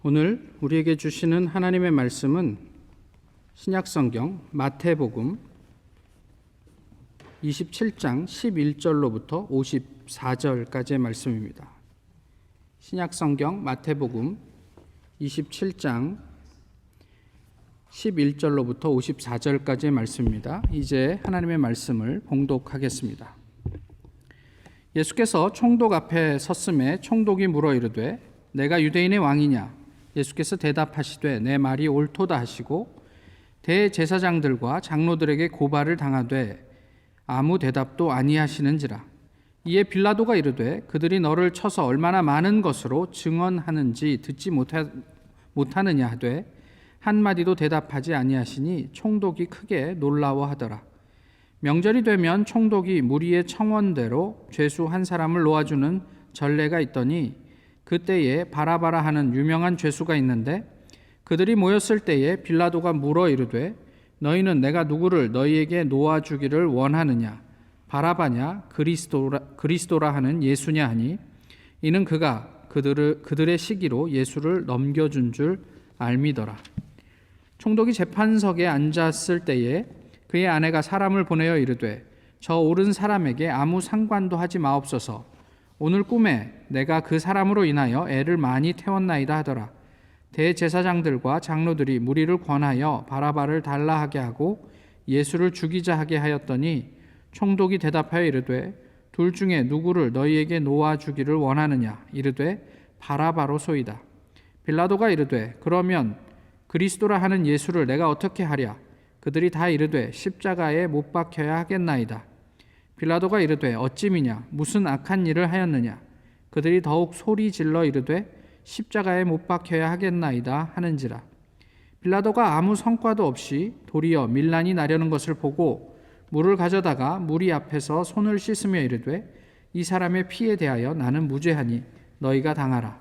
오늘 우리에게 주시는 하나님의 말씀은 신약성경 마태복음 27장 11절로부터 54절까지의 말씀입니다. 신약성경 마태복음 27장 11절로부터 54절까지의 말씀입니다. 이제 하나님의 말씀을 봉독하겠습니다. 예수께서 총독 앞에 섰음에 총독이 물어 이르되 내가 유대인의 왕이냐? 예수께서 대답하시되 내 말이 옳도다 하시고 대제사장들과 장로들에게 고발을 당하되 아무 대답도 아니하시는지라. 이에 빌라도가 이르되 그들이 너를 쳐서 얼마나 많은 것으로 증언하는지 듣지 못하느냐 하되 한마디도 대답하지 아니하시니 총독이 크게 놀라워하더라. 명절이 되면 총독이 무리의 청원대로 죄수 한 사람을 놓아주는 전례가 있더니 그때에 바라바라 하는 유명한 죄수가 있는데 그들이 모였을 때에 빌라도가 물어 이르되 너희는 내가 누구를 너희에게 놓아주기를 원하느냐? 바라바냐 그리스도라 하는 예수냐 하니 이는 그가 그들의 시기로 예수를 넘겨준 줄 알미더라. 총독이 재판석에 앉았을 때에 그의 아내가 사람을 보내어 이르되 저 옳은 사람에게 아무 상관도 하지 마옵소서. 오늘 꿈에 내가 그 사람으로 인하여 애를 많이 태웠나이다 하더라. 대제사장들과 장로들이 무리를 권하여 바라바를 달라 하게 하고 예수를 죽이자 하게 하였더니 총독이 대답하여 이르되 둘 중에 누구를 너희에게 놓아주기를 원하느냐? 이르되 바라바로소이다. 빌라도가 이르되 그러면 그리스도라 하는 예수를 내가 어떻게 하랴? 그들이 다 이르되 십자가에 못 박혀야 하겠나이다. 빌라도가 이르되 어찌미냐? 무슨 악한 일을 하였느냐? 그들이 더욱 소리 질러 이르되 십자가에 못 박혀야 하겠나이다 하는지라. 빌라도가 아무 성과도 없이 도리어 밀란이 나려는 것을 보고 물을 가져다가 무리 앞에서 손을 씻으며 이르되 이 사람의 피에 대하여 나는 무죄하니 너희가 당하라.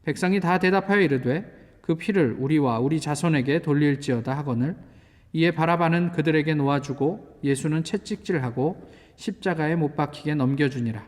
백성이 다 대답하여 이르되 그 피를 우리와 우리 자손에게 돌릴지어다 하거늘 이에 바라바는 그들에게 놓아주고 예수는 채찍질하고 십자가에 못 박히게 넘겨주니라.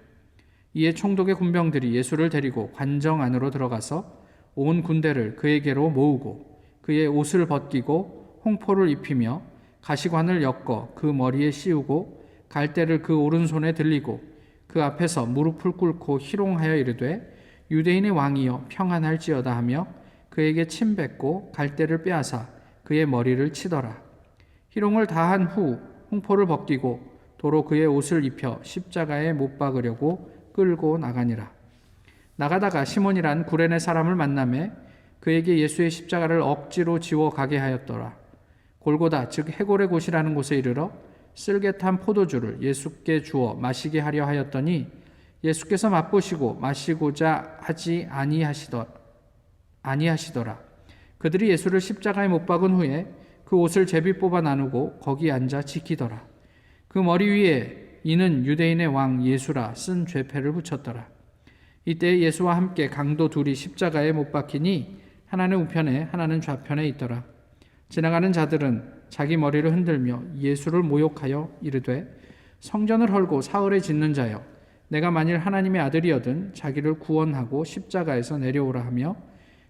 이에 총독의 군병들이 예수를 데리고 관정 안으로 들어가서 온 군대를 그에게로 모으고 그의 옷을 벗기고 홍포를 입히며 가시관을 엮어 그 머리에 씌우고 갈대를 그 오른손에 들리고 그 앞에서 무릎을 꿇고 희롱하여 이르되 유대인의 왕이여 평안할지어다 하며 그에게 침 뱉고 갈대를 빼앗아 그의 머리를 치더라. 희롱을 다한 후 홍포를 벗기고 도로 그의 옷을 입혀 십자가에 못 박으려고 끌고 나가니라. 나가다가 시몬이란 구레네 사람을 만나매 그에게 예수의 십자가를 억지로 지워 가게 하였더라. 골고다 즉 해골의 곳이라는 곳에 이르러 쓸개탄 포도주를 예수께 주어 마시게 하려 하였더니 예수께서 맛보시고 마시고자 하지 아니하시더라. 그들이 예수를 십자가에 못 박은 후에 그 옷을 제비 뽑아 나누고 거기 앉아 지키더라. 그 머리 위에 이는 유대인의 왕 예수라 쓴 죄패를 붙였더라. 이때 예수와 함께 강도 둘이 십자가에 못 박히니 하나는 우편에 하나는 좌편에 있더라. 지나가는 자들은 자기 머리를 흔들며 예수를 모욕하여 이르되 성전을 헐고 사흘에 짓는 자여 내가 만일 하나님의 아들이거든 자기를 구원하고 십자가에서 내려오라 하며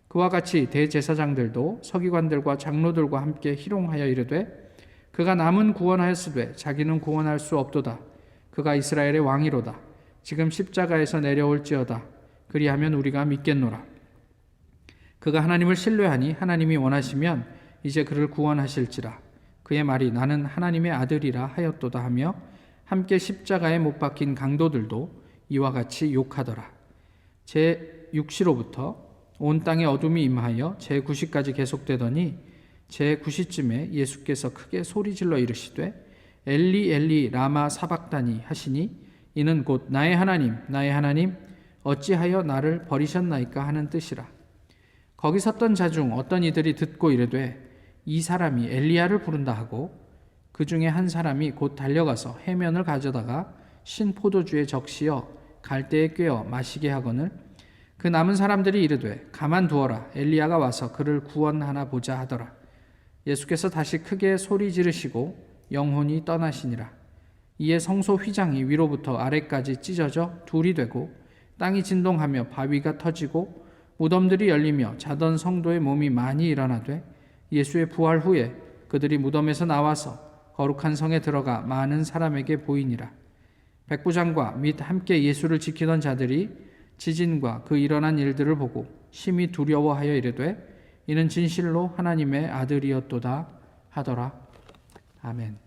그와 같이 대제사장들도 서기관들과 장로들과 함께 희롱하여 이르되 그가 남은 구원하였으되 자기는 구원할 수 없도다. 그가 이스라엘의 왕이로다. 지금 십자가에서 내려올지어다. 그리하면 우리가 믿겠노라. 그가 하나님을 신뢰하니 하나님이 원하시면 이제 그를 구원하실지라. 그의 말이 나는 하나님의 아들이라 하였도다 하며 함께 십자가에 못 박힌 강도들도 이와 같이 욕하더라. 제6시로부터 온 땅에 어둠이 임하여 제9시까지 계속되더니 제9시쯤에 예수께서 크게 소리질러 이르시되 엘리 엘리 라마 사박다니 하시니 이는 곧 나의 하나님 어찌하여 나를 버리셨나이까 하는 뜻이라. 거기 섰던 자 중 어떤 이들이 듣고 이르되 이 사람이 엘리야를 부른다 하고 그 중에 한 사람이 곧 달려가서 해면을 가져다가 신 포도주에 적시어 갈대에 꿰어 마시게 하거늘 그 남은 사람들이 이르되 가만두어라 엘리야가 와서 그를 구원하나 보자 하더라. 예수께서 다시 크게 소리 지르시고 영혼이 떠나시니라. 이에 성소 휘장이 위로부터 아래까지 찢어져 둘이 되고 땅이 진동하며 바위가 터지고 무덤들이 열리며 자던 성도의 몸이 많이 일어나되 예수의 부활 후에 그들이 무덤에서 나와서 거룩한 성에 들어가 많은 사람에게 보이니라. 백부장과 및 함께 예수를 지키던 자들이 지진과 그 일어난 일들을 보고 심히 두려워하여 이르되 이는 진실로 하나님의 아들이었도다 하더라. 아멘.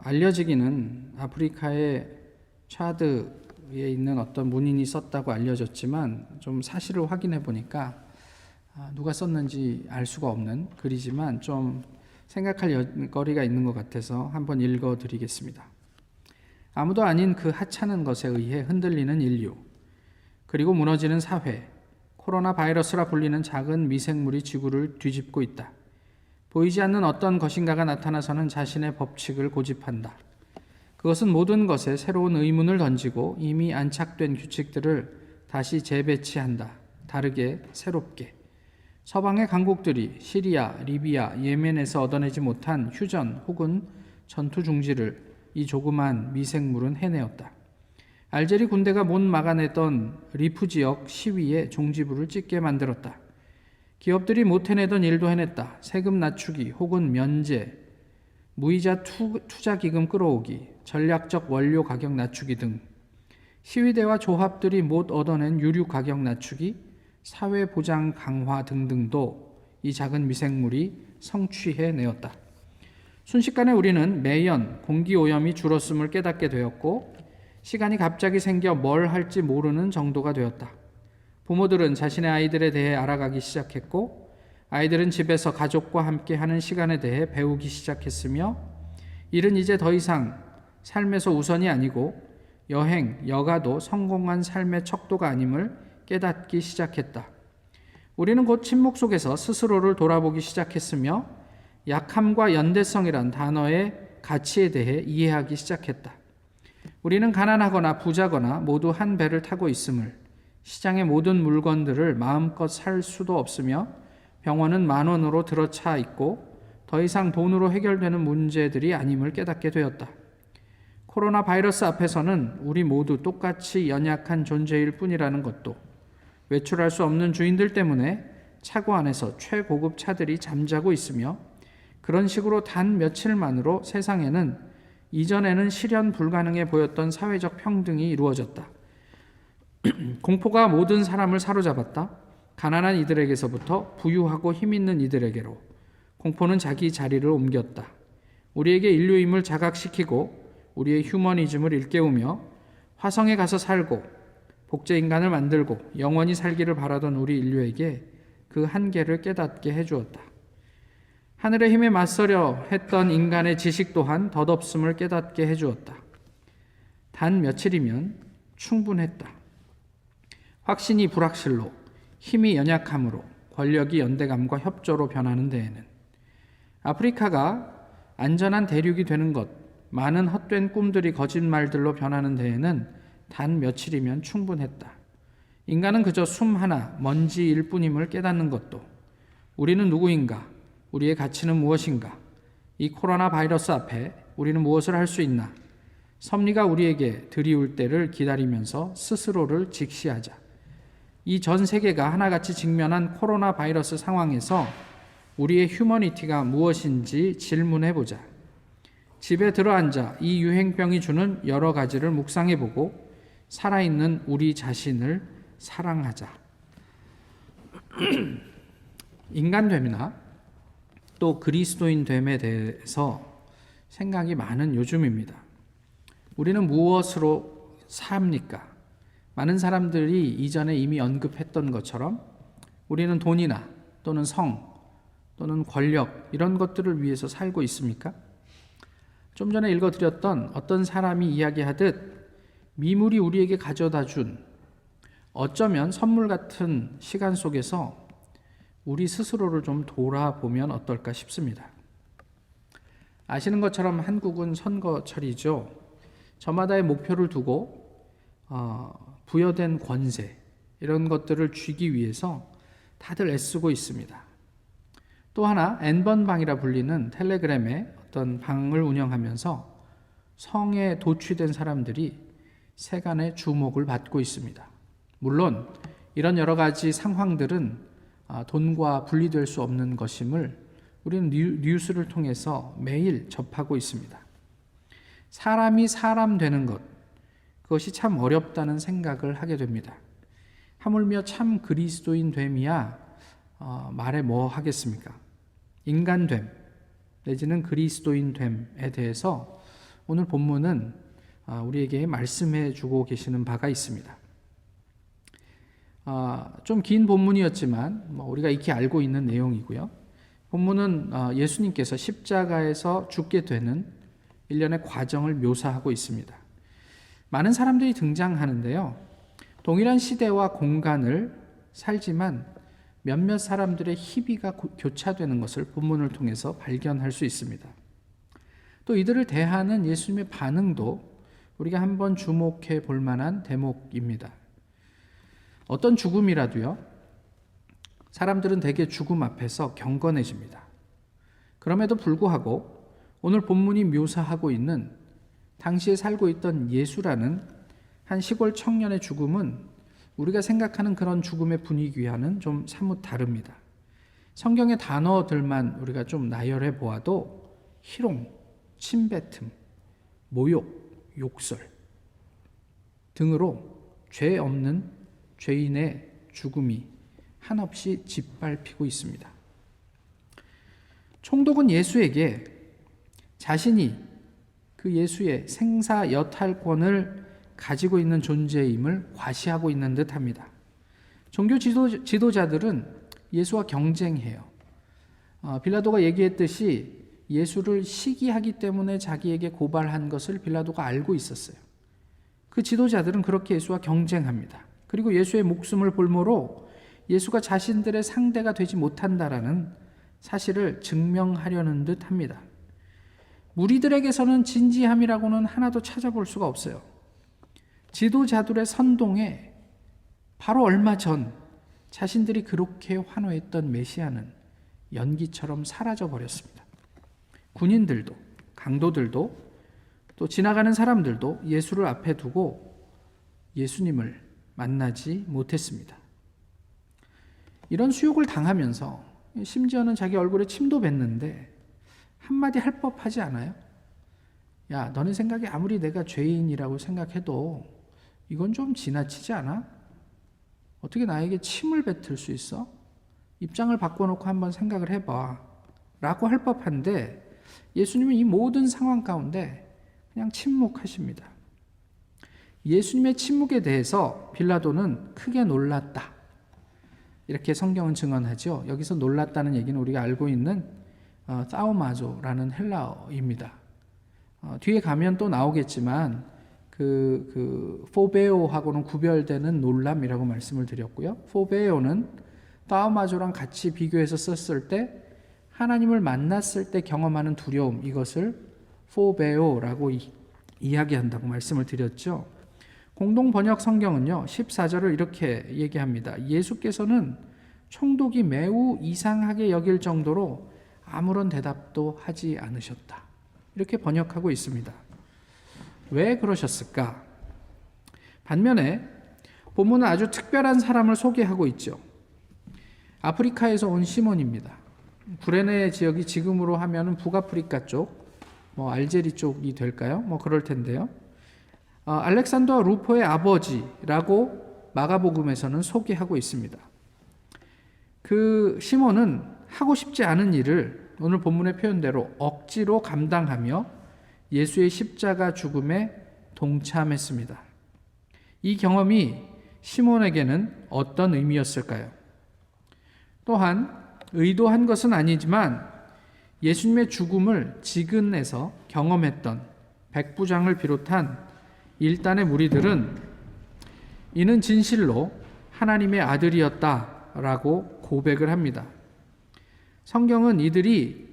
알려지기는 아프리카의 차드에 있는 어떤 문인이 썼다고 알려졌지만 좀 사실을 확인해 보니까 누가 썼는지 알 수가 없는 글이지만 좀 생각할 거리가 있는 것 같아서 한번 읽어 드리겠습니다. 아무도 아닌 그 하찮은 것에 의해 흔들리는 인류, 그리고 무너지는 사회, 코로나 바이러스라 불리는 작은 미생물이 지구를 뒤집고 있다. 보이지 않는 어떤 것인가가 나타나서는 자신의 법칙을 고집한다. 그것은 모든 것에 새로운 의문을 던지고 이미 안착된 규칙들을 다시 재배치한다. 다르게, 새롭게. 서방의 강국들이 시리아, 리비아, 예멘에서 얻어내지 못한 휴전 혹은 전투 중지를 이 조그만 미생물은 해내었다. 알제리 군대가 못 막아내던 리프 지역 시위에 종지부를 찍게 만들었다. 기업들이 못 해내던 일도 해냈다. 세금 낮추기 혹은 면제, 무이자 투자 기금 끌어오기, 전략적 원료 가격 낮추기 등 시위대와 조합들이 못 얻어낸 유류 가격 낮추기, 사회보장 강화 등등도 이 작은 미생물이 성취해내었다. 순식간에 우리는 매연 공기오염이 줄었음을 깨닫게 되었고 시간이 갑자기 생겨 뭘 할지 모르는 정도가 되었다. 부모들은 자신의 아이들에 대해 알아가기 시작했고 아이들은 집에서 가족과 함께 하는 시간에 대해 배우기 시작했으며 일은 이제 더 이상 삶에서 우선이 아니고 여행, 여가도 성공한 삶의 척도가 아님을 깨닫기 시작했다. 우리는 곧 침묵 속에서 스스로를 돌아보기 시작했으며 약함과 연대성이란 단어의 가치에 대해 이해하기 시작했다. 우리는 가난하거나 부자거나 모두 한 배를 타고 있음을, 시장의 모든 물건들을 마음껏 살 수도 없으며 병원은 10,000원으로 들어차 있고 더 이상 돈으로 해결되는 문제들이 아님을 깨닫게 되었다. 코로나 바이러스 앞에서는 우리 모두 똑같이 연약한 존재일 뿐이라는 것도, 외출할 수 없는 주인들 때문에 차고 안에서 최고급 차들이 잠자고 있으며 그런 식으로 단 며칠만으로 세상에는 이전에는 실현 불가능해 보였던 사회적 평등이 이루어졌다. 공포가 모든 사람을 사로잡았다. 가난한 이들에게서부터 부유하고 힘있는 이들에게로 공포는 자기 자리를 옮겼다. 우리에게 인류임을 자각시키고 우리의 휴머니즘을 일깨우며 화성에 가서 살고 복제인간을 만들고 영원히 살기를 바라던 우리 인류에게 그 한계를 깨닫게 해주었다. 하늘의 힘에 맞서려 했던 인간의 지식 또한 덧없음을 깨닫게 해주었다. 단 며칠이면 충분했다. 확신이 불확실로, 힘이 연약함으로, 권력이 연대감과 협조로 변하는 데에는, 아프리카가 안전한 대륙이 되는 것, 많은 헛된 꿈들이 거짓말들로 변하는 데에는 단 며칠이면 충분했다. 인간은 그저 숨 하나, 먼지일 뿐임을 깨닫는 것도, 우리는 누구인가, 우리의 가치는 무엇인가, 이 코로나 바이러스 앞에 우리는 무엇을 할 수 있나, 섭리가 우리에게 들이올 때를 기다리면서 스스로를 직시하자. 이 전 세계가 하나같이 직면한 코로나 바이러스 상황에서 우리의 휴머니티가 무엇인지 질문해보자. 집에 들어앉아 이 유행병이 주는 여러 가지를 묵상해보고 살아있는 우리 자신을 사랑하자. 인간됨이나 또 그리스도인됨에 대해서 생각이 많은 요즘입니다. 우리는 무엇으로 삽니까? 많은 사람들이 이전에 이미 언급했던 것처럼 우리는 돈이나 또는 성 또는 권력 이런 것들을 위해서 살고 있습니까? 좀 전에 읽어드렸던 어떤 사람이 이야기하듯 미물이 우리에게 가져다 준 어쩌면 선물 같은 시간 속에서 우리 스스로를 좀 돌아보면 어떨까 싶습니다. 아시는 것처럼 한국은 선거철이죠. 저마다의 목표를 두고 부여된 권세 이런 것들을 쥐기 위해서 다들 애쓰고 있습니다. 또 하나 N번방이라 불리는 텔레그램의 어떤 방을 운영하면서 성에 도취된 사람들이 세간의 주목을 받고 있습니다. 물론 이런 여러 가지 상황들은 돈과 분리될 수 없는 것임을 우리는 뉴스를 통해서 매일 접하고 있습니다. 사람이 사람 되는 것, 그것이 참 어렵다는 생각을 하게 됩니다. 하물며 참 그리스도인 됨이야 말해 뭐 하겠습니까? 인간됨 내지는 그리스도인 됨에 대해서 오늘 본문은 우리에게 말씀해 주고 계시는 바가 있습니다. 좀 긴 본문이었지만 우리가 익히 알고 있는 내용이고요. 본문은 예수님께서 십자가에서 죽게 되는 일련의 과정을 묘사하고 있습니다. 많은 사람들이 등장하는데요. 동일한 시대와 공간을 살지만 몇몇 사람들의 희비가 교차되는 것을 본문을 통해서 발견할 수 있습니다. 또 이들을 대하는 예수님의 반응도 우리가 한번 주목해 볼 만한 대목입니다. 어떤 죽음이라도요, 사람들은 대개 죽음 앞에서 경건해집니다. 그럼에도 불구하고 오늘 본문이 묘사하고 있는 당시에 살고 있던 예수라는 한 시골 청년의 죽음은 우리가 생각하는 그런 죽음의 분위기와는 좀 사뭇 다릅니다. 성경의 단어들만 우리가 좀 나열해 보아도 희롱, 침뱉음, 모욕, 욕설 등으로 죄 없는 죄인의 죽음이 한없이 짓밟히고 있습니다. 총독은 예수에게 자신이 그 예수의 생사여탈권을 가지고 있는 존재임을 과시하고 있는 듯합니다. 종교 지도자들은 예수와 경쟁해요. 빌라도가 얘기했듯이 예수를 시기하기 때문에 자기에게 고발한 것을 빌라도가 알고 있었어요. 그 지도자들은 그렇게 예수와 경쟁합니다. 그리고 예수의 목숨을 볼모로 예수가 자신들의 상대가 되지 못한다라는 사실을 증명하려는 듯합니다. 무리들에게서는 진지함이라고는 하나도 찾아볼 수가 없어요. 지도자들의 선동에 바로 얼마 전 자신들이 그렇게 환호했던 메시아는 연기처럼 사라져 버렸습니다. 군인들도, 강도들도, 또 지나가는 사람들도 예수를 앞에 두고 예수님을 만나지 못했습니다. 이런 수욕을 당하면서 심지어는 자기 얼굴에 침도 뱉는데 한마디 할 법하지 않아요? 야, 너네 생각에 아무리 내가 죄인이라고 생각해도 이건 좀 지나치지 않아? 어떻게 나에게 침을 뱉을 수 있어? 입장을 바꿔놓고 한번 생각을 해봐 라고 할 법한데 예수님은 이 모든 상황 가운데 그냥 침묵하십니다. 예수님의 침묵에 대해서 빌라도는 크게 놀랐다, 이렇게 성경은 증언하죠. 여기서 놀랐다는 얘기는 우리가 알고 있는 사우마조라는 헬라어입니다. 뒤에 가면 또 나오겠지만 그 포베오하고는 구별되는 놀람이라고 말씀을 드렸고요. 포베오는 사우마조랑 같이 비교해서 썼을 때 하나님을 만났을 때 경험하는 두려움, 이것을 포베오라고 이야기한다고 말씀을 드렸죠. 공동 번역 성경은요 14절을 이렇게 얘기합니다. 예수께서는 총독이 매우 이상하게 여길 정도로 아무런 대답도 하지 않으셨다, 이렇게 번역하고 있습니다. 왜 그러셨을까? 반면에 본문은 아주 특별한 사람을 소개하고 있죠. 아프리카에서 온 시몬입니다. 구레네 지역이 지금으로 하면 북아프리카 쪽, 알제리 쪽이 될까요? 그럴 텐데요. 알렉산더 루포의 아버지라고 마가복음에서는 소개하고 있습니다. 그 시몬은 하고 싶지 않은 일을 오늘 본문의 표현대로 억지로 감당하며 예수의 십자가 죽음에 동참했습니다. 이 경험이 시몬에게는 어떤 의미였을까요? 또한 의도한 것은 아니지만 예수님의 죽음을 지근에서 경험했던 백부장을 비롯한 일단의 무리들은 이는 진실로 하나님의 아들이었다라고 고백을 합니다. 성경은 이들이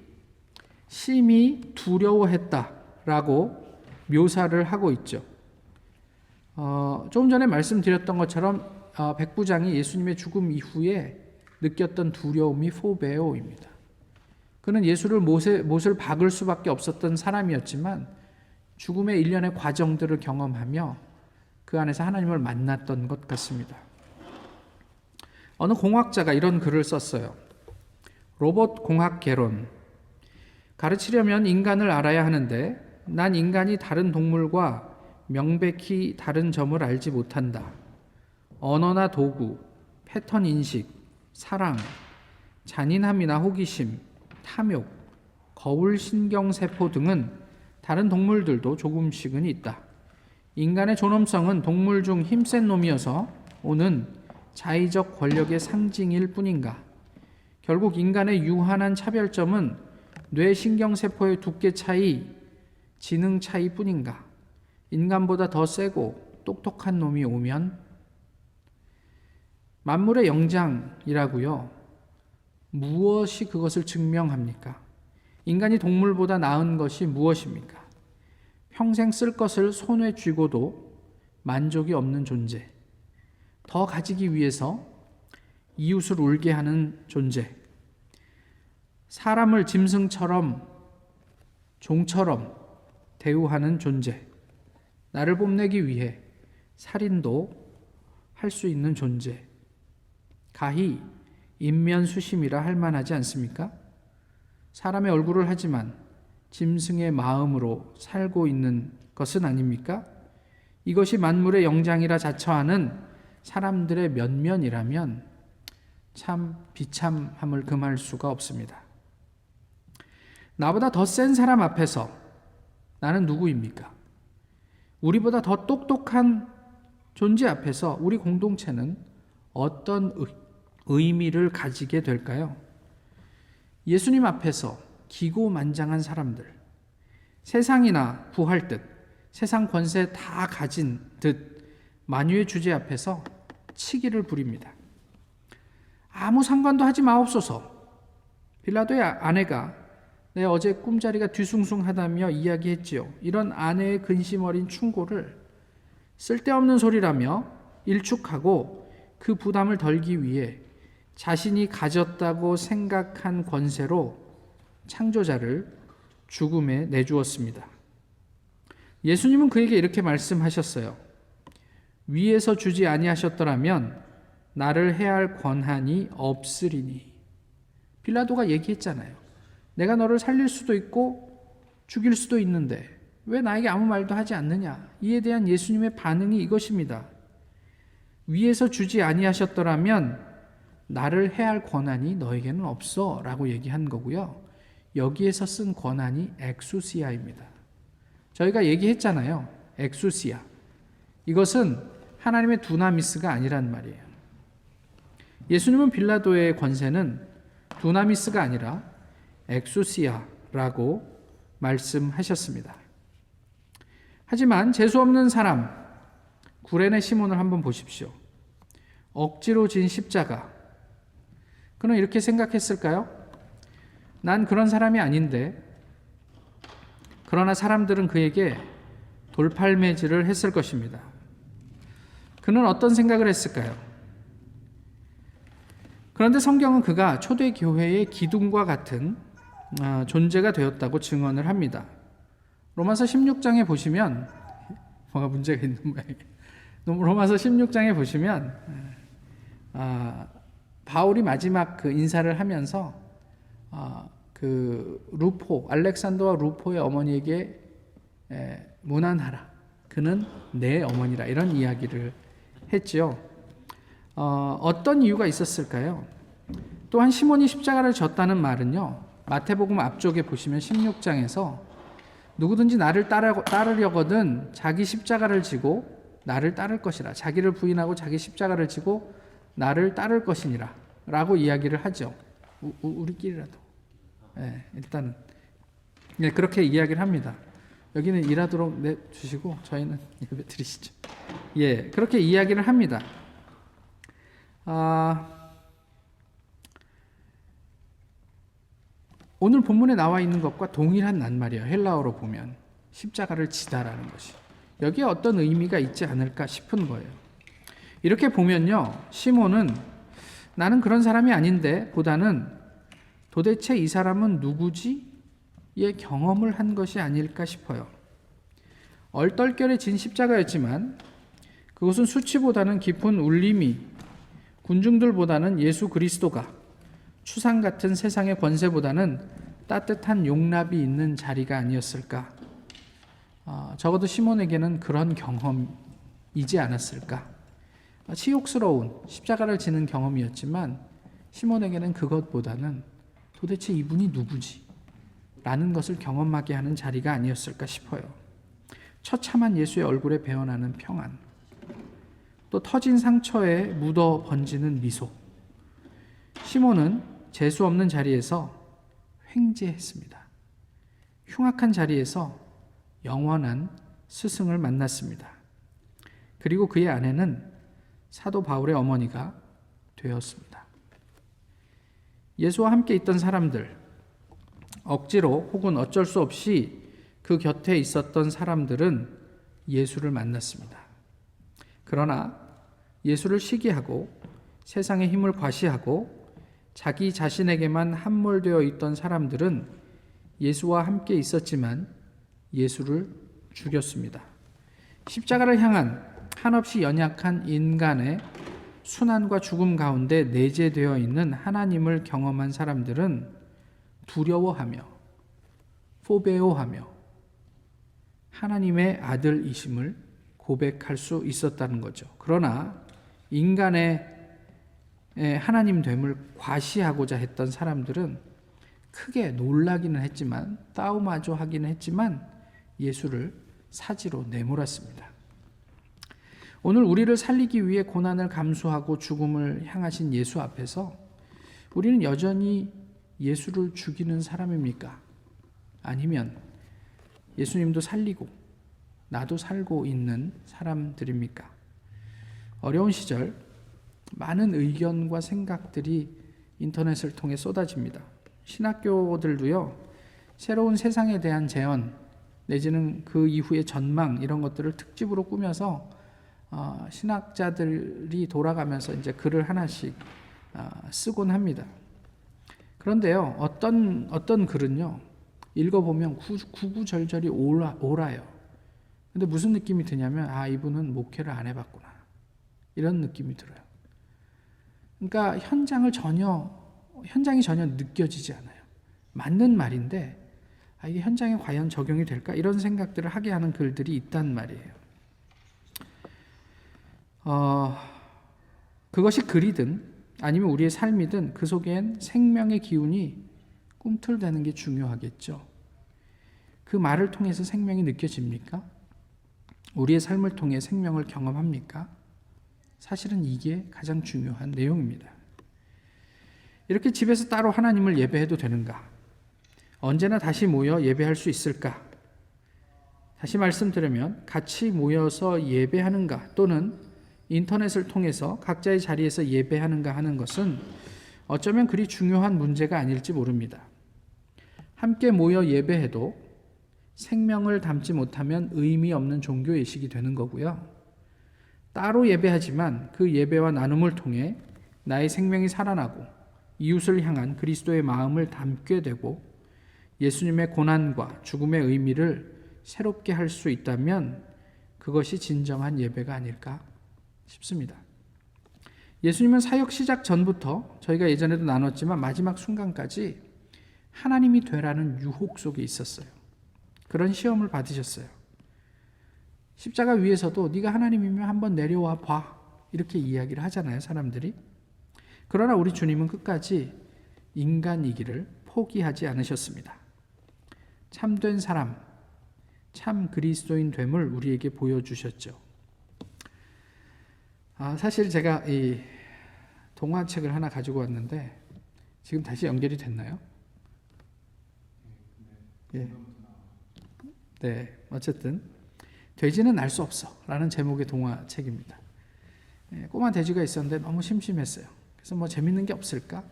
심히 두려워했다라고 묘사를 하고 있죠. 조금 전에 말씀드렸던 것처럼 백부장이 예수님의 죽음 이후에 느꼈던 두려움이 포베오입니다. 그는 예수를 못을 박을 수밖에 없었던 사람이었지만 죽음의 일련의 과정들을 경험하며 그 안에서 하나님을 만났던 것 같습니다. 어느 공학자가 이런 글을 썼어요. 로봇 공학 개론. 가르치려면 인간을 알아야 하는데 난 인간이 다른 동물과 명백히 다른 점을 알지 못한다. 언어나 도구, 패턴 인식, 사랑, 잔인함이나 호기심, 탐욕, 거울 신경세포 등은 다른 동물들도 조금씩은 있다. 인간의 존엄성은 동물 중 힘센 놈이어서 오는 자의적 권력의 상징일 뿐인가? 결국 인간의 유한한 차별점은 뇌 신경세포의 두께 차이, 지능 차이 뿐인가? 인간보다 더 세고 똑똑한 놈이 오면 만물의 영장이라고요. 무엇이 그것을 증명합니까? 인간이 동물보다 나은 것이 무엇입니까? 평생 쓸 것을 손에 쥐고도 만족이 없는 존재. 더 가지기 위해서 이웃을 울게 하는 존재. 사람을 짐승처럼, 종처럼 대우하는 존재. 나를 뽐내기 위해 살인도 할 수 있는 존재. 가히 인면수심이라 할 만하지 않습니까? 사람의 얼굴을 하지만 짐승의 마음으로 살고 있는 것은 아닙니까? 이것이 만물의 영장이라 자처하는 사람들의 면면이라면 참 비참함을 금할 수가 없습니다. 나보다 더 센 사람 앞에서 나는 누구입니까? 우리보다 더 똑똑한 존재 앞에서 우리 공동체는 어떤 의미를 가지게 될까요? 예수님 앞에서 기고만장한 사람들, 세상이나 부할 듯, 세상 권세 다 가진 듯 만유의 주제 앞에서 치기를 부립니다. 아무 상관도 하지 마옵소서. 빌라도의 아내가 내 어제 꿈자리가 뒤숭숭하다며 이야기했지요. 이런 아내의 근심 어린 충고를 쓸데없는 소리라며 일축하고 그 부담을 덜기 위해 자신이 가졌다고 생각한 권세로 창조자를 죽음에 내주었습니다. 예수님은 그에게 이렇게 말씀하셨어요. 위에서 주지 아니하셨더라면 나를 해할 권한이 없으리니. 빌라도가 얘기했잖아요. 내가 너를 살릴 수도 있고 죽일 수도 있는데 왜 나에게 아무 말도 하지 않느냐. 이에 대한 예수님의 반응이 이것입니다. 위에서 주지 아니하셨더라면 나를 해할 권한이 너에게는 없어 라고 얘기한 거고요. 여기에서 쓴 권한이 엑수시아입니다. 저희가 얘기했잖아요. 엑수시아. 이것은 하나님의 두나미스가 아니란 말이에요. 예수님은 빌라도의 권세는 두나미스가 아니라 엑수시아라고 말씀하셨습니다. 하지만 재수없는 사람, 구레네 시몬을 한번 보십시오. 억지로 진 십자가. 그는 이렇게 생각했을까요? 난 그런 사람이 아닌데. 그러나 사람들은 그에게 돌팔매질을 했을 것입니다. 그는 어떤 생각을 했을까요? 그런데 성경은 그가 초대교회의 기둥과 같은 존재가 되었다고 증언을 합니다. 로마서 16장에 보시면 뭐가 문제가 있는 모양이에요. 로마서 16장에 보시면 바울이 마지막 그 인사를 하면서 그 루포, 알렉산더와 루포의 어머니에게 문안하라. 그는 내 어머니라. 이런 이야기를 했죠. 어떤 이유가 있었을까요? 또한 시몬이 십자가를 졌다는 말은요. 마태복음 앞쪽에 보시면 16장에서 누구든지 나를 따르려거든 자기 십자가를 지고 나를 따를 것이라. 자기를 부인하고 자기 십자가를 지고 나를 따를 것이니라 라고 이야기를 하죠. 우리끼리라도. 일단은 그렇게 이야기를 합니다. 여기는 일하도록 내주시고 저희는 예배 드리시죠. 그렇게 이야기를 합니다. 오늘 본문에 나와 있는 것과 동일한 낱말이에요. 헬라어로 보면 십자가를 지다라는 것이. 여기에 어떤 의미가 있지 않을까 싶은 거예요. 이렇게 보면요. 시몬은 나는 그런 사람이 아닌데 보다는 도대체 이 사람은 누구지? 의 경험을 한 것이 아닐까 싶어요. 얼떨결에 진 십자가였지만 그것은 수치보다는 깊은 울림이, 군중들보다는 예수 그리스도가, 추상 같은 세상의 권세보다는 따뜻한 용납이 있는 자리가 아니었을까. 적어도 시몬에게는 그런 경험이지 않았을까. 치욕스러운 십자가를 지는 경험이었지만 시몬에게는 그것보다는 도대체 이분이 누구지? 라는 것을 경험하게 하는 자리가 아니었을까 싶어요. 처참한 예수의 얼굴에 배어나는 평안, 또 터진 상처에 묻어 번지는 미소. 시몬은 재수 없는 자리에서 횡재했습니다. 흉악한 자리에서 영원한 스승을 만났습니다. 그리고 그의 아내는 사도 바울의 어머니가 되었습니다. 예수와 함께 있던 사람들, 억지로 혹은 어쩔 수 없이 그 곁에 있었던 사람들은 예수를 만났습니다. 그러나 예수를 시기하고 세상의 힘을 과시하고 자기 자신에게만 함몰되어 있던 사람들은 예수와 함께 있었지만 예수를 죽였습니다. 십자가를 향한 한없이 연약한 인간의 순환과 죽음 가운데 내재되어 있는 하나님을 경험한 사람들은 두려워하며 포베오하며 하나님의 아들이심을 고백할 수 있었다는 거죠. 그러나 인간의 하나님됨을 과시하고자 했던 사람들은 크게 놀라기는 했지만, 따오마조 하기는 했지만 예수를 사지로 내몰았습니다. 오늘 우리를 살리기 위해 고난을 감수하고 죽음을 향하신 예수 앞에서 우리는 여전히 예수를 죽이는 사람입니까? 아니면 예수님도 살리고 나도 살고 있는 사람들입니까? 어려운 시절 많은 의견과 생각들이 인터넷을 통해 쏟아집니다. 신학교들도요, 새로운 세상에 대한 재현 내지는 그 이후의 전망, 이런 것들을 특집으로 꾸며서 신학자들이 돌아가면서 이제 글을 하나씩 쓰곤 합니다. 그런데요, 어떤 글은요, 읽어보면 구구절절이 옳아요. 근데 무슨 느낌이 드냐면, 이분은 목회를 안 해봤구나, 이런 느낌이 들어요. 그러니까 현장이 전혀 느껴지지 않아요. 맞는 말인데 이게 현장에 과연 적용이 될까? 이런 생각들을 하게 하는 글들이 있단 말이에요. 그것이 글이든 아니면 우리의 삶이든 그 속엔 생명의 기운이 꿈틀대는 게 중요하겠죠. 그 말을 통해서 생명이 느껴집니까? 우리의 삶을 통해 생명을 경험합니까? 사실은 이게 가장 중요한 내용입니다. 이렇게 집에서 따로 하나님을 예배해도 되는가? 언제나 다시 모여 예배할 수 있을까? 다시 말씀드리면 같이 모여서 예배하는가 또는 인터넷을 통해서 각자의 자리에서 예배하는가 하는 것은 어쩌면 그리 중요한 문제가 아닐지 모릅니다. 함께 모여 예배해도 생명을 담지 못하면 의미 없는 종교의식이 되는 거고요. 따로 예배하지만 그 예배와 나눔을 통해 나의 생명이 살아나고 이웃을 향한 그리스도의 마음을 담게 되고 예수님의 고난과 죽음의 의미를 새롭게 할 수 있다면 그것이 진정한 예배가 아닐까 싶습니다. 예수님은 사역 시작 전부터 저희가 예전에도 나눴지만 마지막 순간까지 하나님이 되라는 유혹 속에 있었어요. 그런 시험을 받으셨어요. 십자가 위에서도 네가 하나님이면 한번 내려와 봐, 이렇게 이야기를 하잖아요, 사람들이. 그러나 우리 주님은 끝까지 인간이기를 포기하지 않으셨습니다. 참된 사람, 참 그리스도인 됨을 우리에게 보여주셨죠. 사실 제가 이 동화책을 하나 가지고 왔는데 지금 다시 연결이 됐나요? 예. 네, 어쨌든 돼지는 알 수 없어 라는 제목의 동화책입니다. 꼬마 돼지가 있었는데 너무 심심했어요. 그래서 재밌는 게 없을까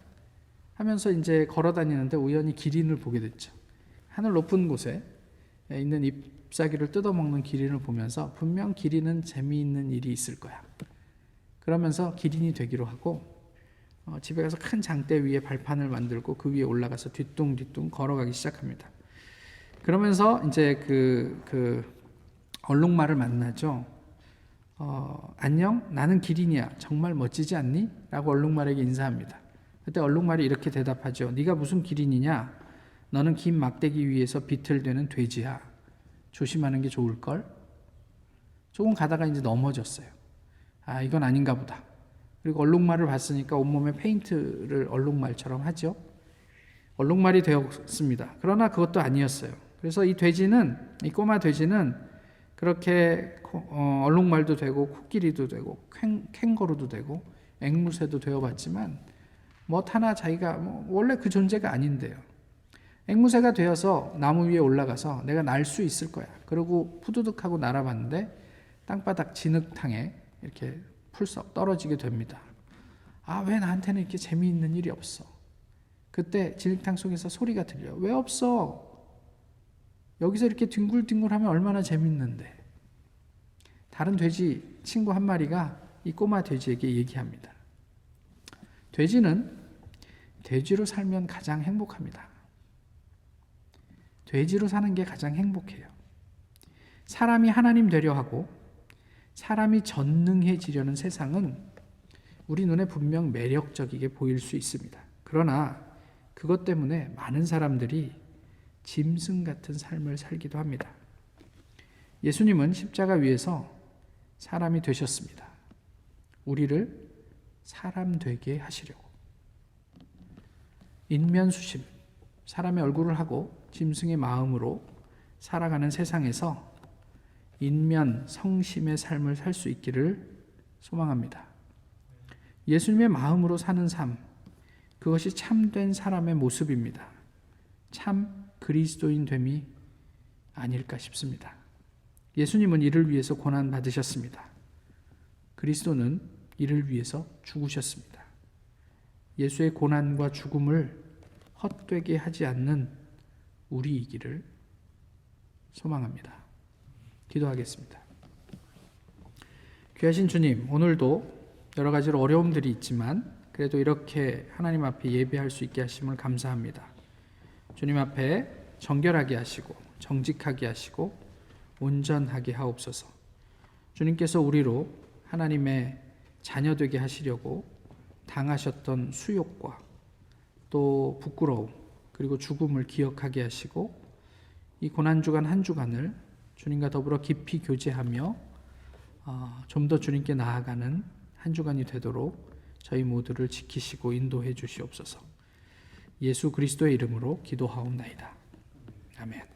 하면서 이제 걸어 다니는데 우연히 기린을 보게 됐죠. 하늘 높은 곳에 있는 잎사귀를 뜯어먹는 기린을 보면서 분명 기린은 재미있는 일이 있을 거야. 그러면서 기린이 되기로 하고 집에 가서 큰 장대 위에 발판을 만들고 그 위에 올라가서 뒤뚱뒤뚱 걸어가기 시작합니다. 그러면서 이제 그 얼룩말을 만나죠. 안녕, 나는 기린이야. 정말 멋지지 않니? 라고 얼룩말에게 인사합니다. 그때 얼룩말이 이렇게 대답하죠. 네가 무슨 기린이냐? 너는 긴 막대기 위에서 비틀대는 돼지야. 조심하는 게 좋을걸? 조금 가다가 이제 넘어졌어요. 아, 이건 아닌가 보다. 그리고 얼룩말을 봤으니까 온몸에 페인트를 얼룩말처럼 하죠. 얼룩말이 되었습니다. 그러나 그것도 아니었어요. 그래서 이 꼬마 돼지는 그렇게 얼룩말도 되고 코끼리도 되고 캥거루도 되고 앵무새도 되어봤지만 하나 자기가 원래 그 존재가 아닌데요. 앵무새가 되어서 나무 위에 올라가서 내가 날 수 있을 거야. 그러고 푸드득하고 날아봤는데 땅바닥 진흙탕에 이렇게 풀썩 떨어지게 됩니다. 아, 왜 나한테는 이렇게 재미있는 일이 없어? 그때 진흙탕 속에서 소리가 들려요. 왜 없어? 여기서 이렇게 뒹굴뒹굴하면 얼마나 재밌는데. 다른 돼지 친구 한 마리가 이 꼬마 돼지에게 얘기합니다. 돼지는 돼지로 살면 가장 행복합니다. 돼지로 사는 게 가장 행복해요. 사람이 하나님 되려 하고 사람이 전능해지려는 세상은 우리 눈에 분명 매력적이게 보일 수 있습니다. 그러나 그것 때문에 많은 사람들이 짐승 같은 삶을 살기도 합니다. 예수님은 십자가 위에서 사람이 되셨습니다. 우리를 사람 되게 하시려고. 인면수심, 사람의 얼굴을 하고 짐승의 마음으로 살아가는 세상에서 인면, 성심의 삶을 살 수 있기를 소망합니다. 예수님의 마음으로 사는 삶, 그것이 참된 사람의 모습입니다. 참 그리스도인 됨이 아닐까 싶습니다. 예수님은 이를 위해서 고난 받으셨습니다. 그리스도는 이를 위해서 죽으셨습니다. 예수의 고난과 죽음을 헛되게 하지 않는 우리이기를 소망합니다. 기도하겠습니다. 귀하신 주님, 오늘도 여러 가지로 어려움들이 있지만 그래도 이렇게 하나님 앞에 예배할 수 있게 하심을 감사합니다. 주님 앞에 정결하게 하시고 정직하게 하시고 온전하게 하옵소서. 주님께서 우리로 하나님의 자녀 되게 하시려고 당하셨던 수욕과 또 부끄러움 그리고 죽음을 기억하게 하시고 이 고난주간 한 주간을 주님과 더불어 깊이 교제하며 좀 더 주님께 나아가는 한 주간이 되도록 저희 모두를 지키시고 인도해 주시옵소서. 예수 그리스도의 이름으로 기도하옵나이다. 아멘.